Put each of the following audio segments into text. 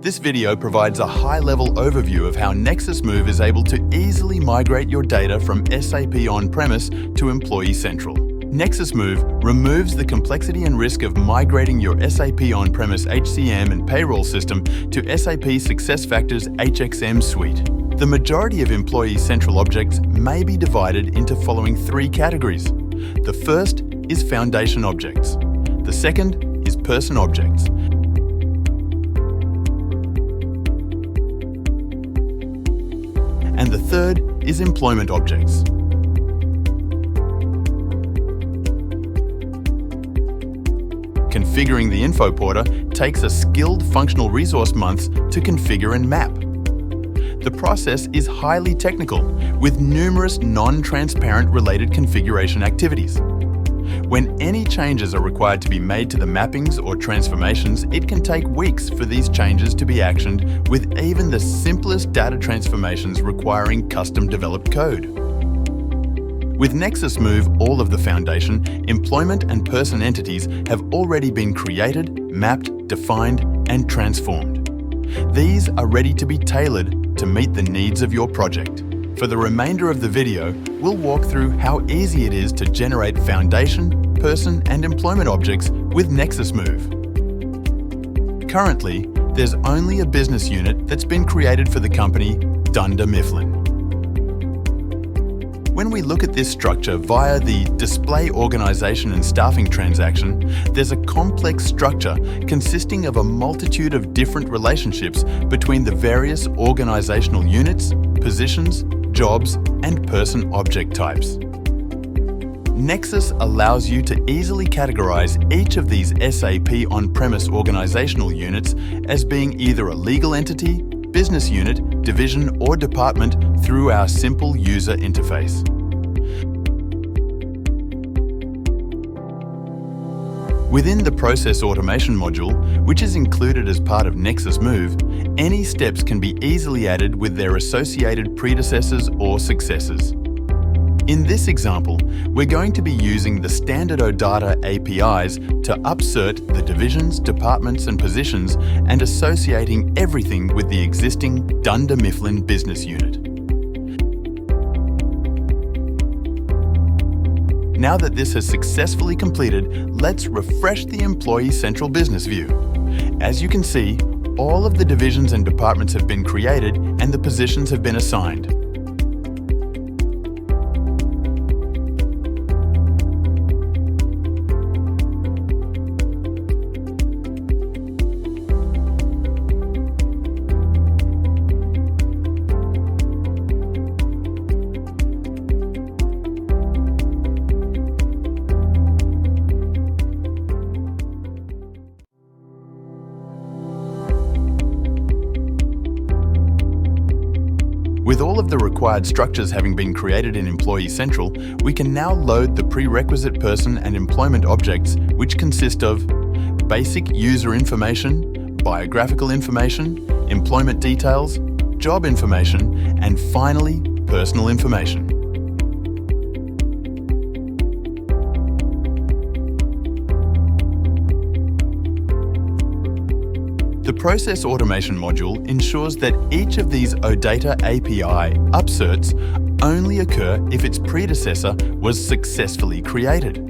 This video provides a high-level overview of how Nexus Move is able to easily migrate your data from SAP On-Premise to Employee Central. Nexus Move removes the complexity and risk of migrating your SAP On-Premise HCM and Payroll system to SAP SuccessFactors HXM suite. The majority of Employee Central objects may be divided into following three categories. The first is foundation objects. The second is person objects. And the third is employment objects. Configuring the info porter takes a skilled functional resource months to configure and map. The process is highly technical, with numerous non-transparent related configuration activities. When any changes are required to be made to the mappings or transformations, it can take weeks for these changes to be actioned, with even the simplest data transformations requiring custom-developed code. With Nexus Move, all of the foundation, employment and person entities have already been created, mapped, defined, and transformed. These are ready to be tailored to meet the needs of your project. For the remainder of the video, we'll walk through how easy it is to generate foundation, person, and employment objects with Nexus Move. Currently, there's only a business unit that's been created for the company Dunder Mifflin. When we look at this structure via the display organization and staffing transaction, there's a complex structure consisting of a multitude of different relationships between the various organizational units, positions, jobs, and person object types. Nexus allows you to easily categorize each of these SAP On-Premise organizational units as being either a legal entity, business unit, division, or department through our simple user interface. Within the Process Automation module, which is included as part of Nexus Move, any steps can be easily added with their associated predecessors or successors. In this example, we're going to be using the Standard OData APIs to upsert the divisions, departments, and positions and associating everything with the existing Dunder Mifflin business unit. Now that this has successfully completed, let's refresh the Employee Central Business View. As you can see, all of the divisions and departments have been created and the positions have been assigned. With all of the required structures having been created in Employee Central, we can now load the prerequisite person and employment objects, which consist of basic user information, biographical information, employment details, job information, and finally, personal information. The Process Automation module ensures that each of these OData API upserts only occur if its predecessor was successfully created.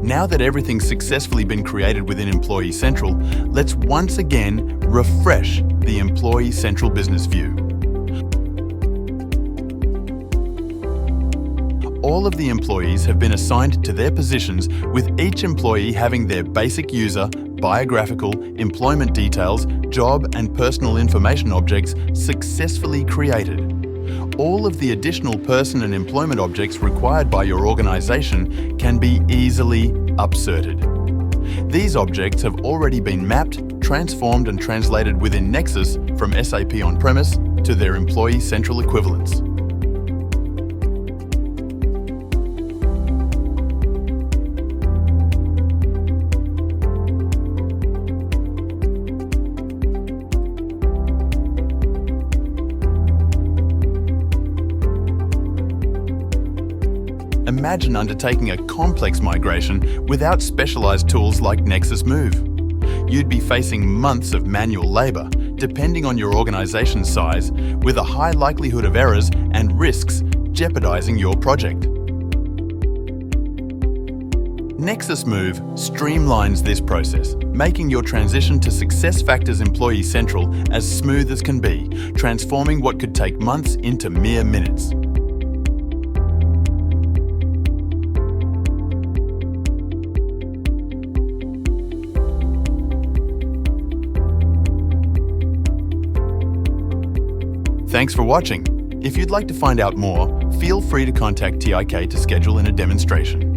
Now that everything's successfully been created within Employee Central, let's once again refresh the Employee Central Business View. All of the employees have been assigned to their positions, with each employee having their basic user, biographical, employment details, job and personal information objects successfully created. All of the additional person and employment objects required by your organization can be easily upserted. These objects have already been mapped, transformed and translated within Nexus from SAP On-Premise to their Employee Central equivalents. imagine undertaking a complex migration without specialized tools like Nexus Move. You'd be facing months of manual labor, depending on your organization's size, with a high likelihood of errors and risks jeopardizing your project. Nexus Move streamlines this process, making your transition to SuccessFactors Employee Central as smooth as can be, transforming what could take months into mere minutes. Thanks for watching. If you'd like to find out more, feel free to contact TIK to schedule in a demonstration.